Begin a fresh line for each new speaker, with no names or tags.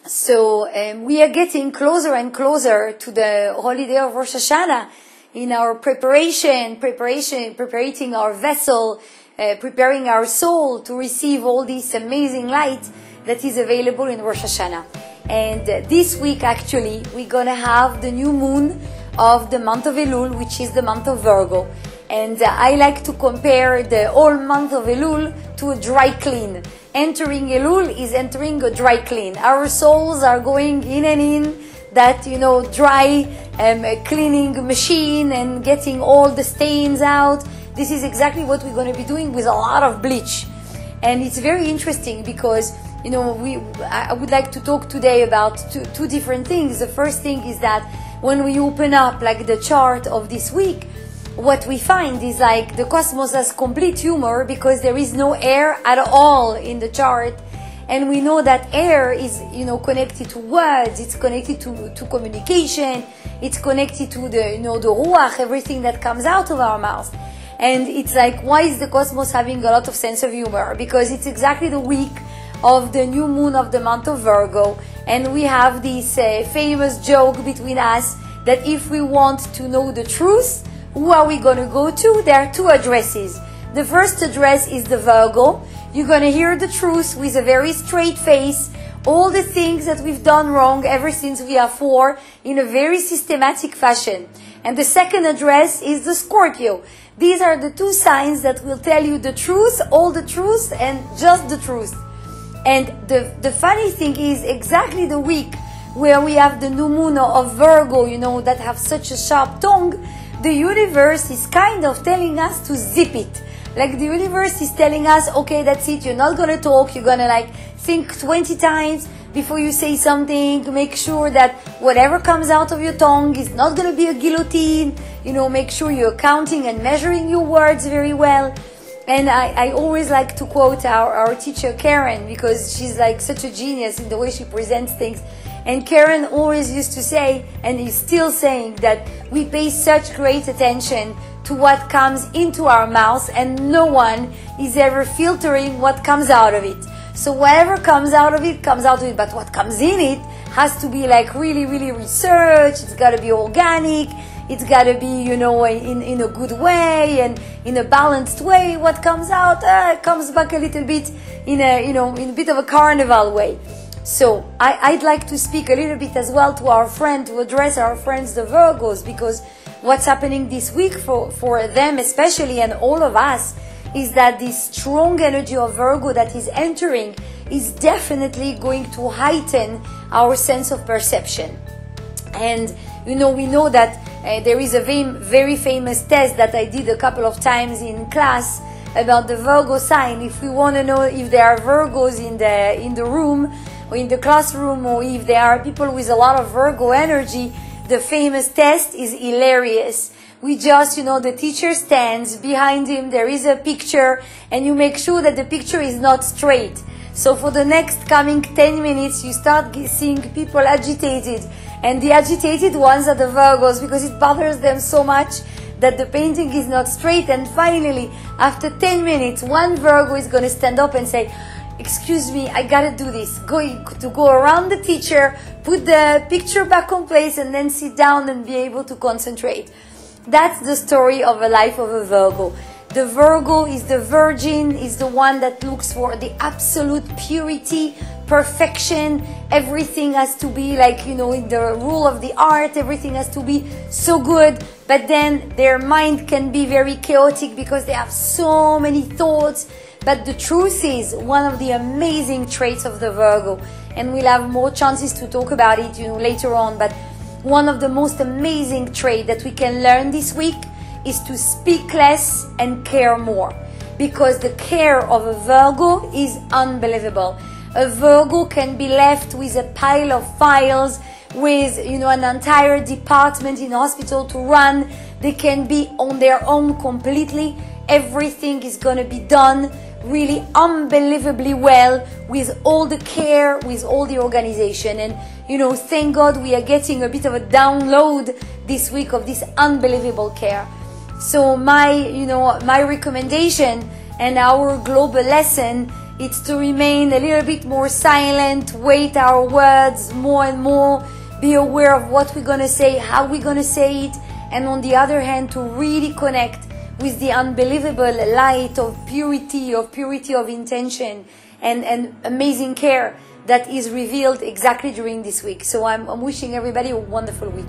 So we are getting closer and closer to the holiday of Rosh Hashanah in our preparing our vessel, preparing our soul to receive all this amazing light that is available in Rosh Hashanah. And this week, actually, we're going to have the new moon of the month of Elul, which is the month of Virgo. And I like to compare the whole month of Elul to a dry clean. Entering Elul is entering a dry clean. Our souls are going in and in that, dry cleaning machine and getting all the stains out. This is exactly what we're going to be doing with a lot of bleach. And it's very interesting because, I would like to talk today about two different things. The first thing is that when we open up like the chart of this week, what we find is like the cosmos has complete humor because there is no air at all in the chart. And we know that air is, connected to words, it's connected to communication, it's connected to the ruach, everything that comes out of our mouth. And it's like, why is the cosmos having a lot of sense of humor? Because it's exactly the week of the new moon of the month of Virgo. And we have this famous joke between us that if we want to know the truth, who are we going to go to? There are two addresses. The first address is the Virgo. You're going to hear the truth with a very straight face, all the things that we've done wrong ever since we are 4 in a very systematic fashion. And the second address is the Scorpio. These are the two signs that will tell you the truth, all the truth, and just the truth. And the funny thing is exactly the week where we have the new moon of Virgo, that have such a sharp tongue, the universe is kind of telling us to zip it. Like the universe is telling us, okay, that's it, you're not going to talk, you're going to think 20 times before you say something, make sure that whatever comes out of your tongue is not going to be a guillotine, make sure you're counting and measuring your words very well. And I always like to quote our teacher Karen, because she's like such a genius in the way she presents things. And Karen always used to say, and is still saying, that we pay such great attention to what comes into our mouth, and no one is ever filtering what comes out of it. So whatever comes out of it, comes out of it. But what comes in it has to be like really, really researched. It's got to be organic. It's got to be, in a good way and in a balanced way. What comes out comes back a little bit in a bit of a carnival way. So I'd like to speak a little bit as well to address our friends, the Virgos, because what's happening this week for them especially, and all of us, is that this strong energy of Virgo that is entering is definitely going to heighten our sense of perception. And, we know that there is a very famous test that I did a couple of times in class about the Virgo sign. If we want to know if there are Virgos in the room, or in the classroom, or if there are people with a lot of Virgo energy, the famous test is hilarious. We just, the teacher stands, behind him there is a picture, and you make sure that the picture is not straight. So for the next coming 10 minutes, you start seeing people agitated, and the agitated ones are the Virgos, because it bothers them so much that the painting is not straight. And finally, after 10 minutes, one Virgo is going to stand up and say, excuse me, I gotta do this. Go around the teacher, put the picture back on place, and then sit down and be able to concentrate. That's the story of a life of a Virgo. The Virgo is the virgin, is the one that looks for the absolute purity, perfection. Everything has to be like, in the rule of the art, everything has to be so good. But then their mind can be very chaotic because they have so many thoughts. But the truth is, one of the amazing traits of the Virgo, and we'll have more chances to talk about it, later on, but one of the most amazing traits that we can learn this week is to speak less and care more. Because the care of a Virgo is unbelievable. A Virgo can be left with a pile of files, with, an entire department in hospital to run. They can be on their own completely. Everything is going to be done really unbelievably well, with all the care, with all the organization. And thank God we are getting a bit of a download this week of this unbelievable care. So my recommendation and our global lesson It's to remain a little bit more silent, weight our words more and more, be aware of what we're going to say, how we're going to say it, and on the other hand, to really connect with the unbelievable light of purity of intention and amazing care that is revealed exactly during this week. So I'm wishing everybody a wonderful week.